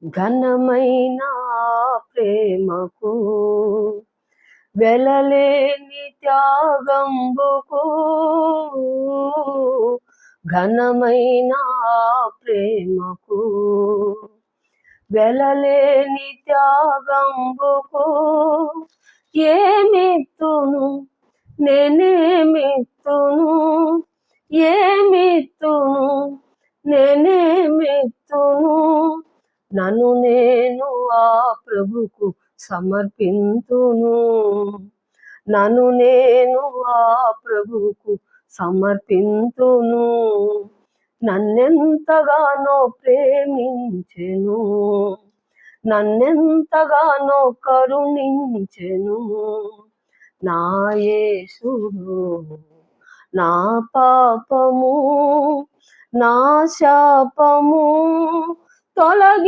ఘనమైన ప్రేమకు వెలలేని త్యాగంబుకు ఘనమైన ప్రేమకు వెలలేని త్యాగంబుకు ఏమిత్తును నేనేమిత్తును ఏమిత్తును నేనేమిత్తును నన్ను నేను ఆ ప్రభుకు సమర్పింతును నన్ను నేను ఆ ప్రభుకు సమర్పింతును నన్నెంతగానో ప్రేమించెను నన్నెంతగానో కరుణించెను నా యేసుడు నా పాపము నా శాపము తొలగి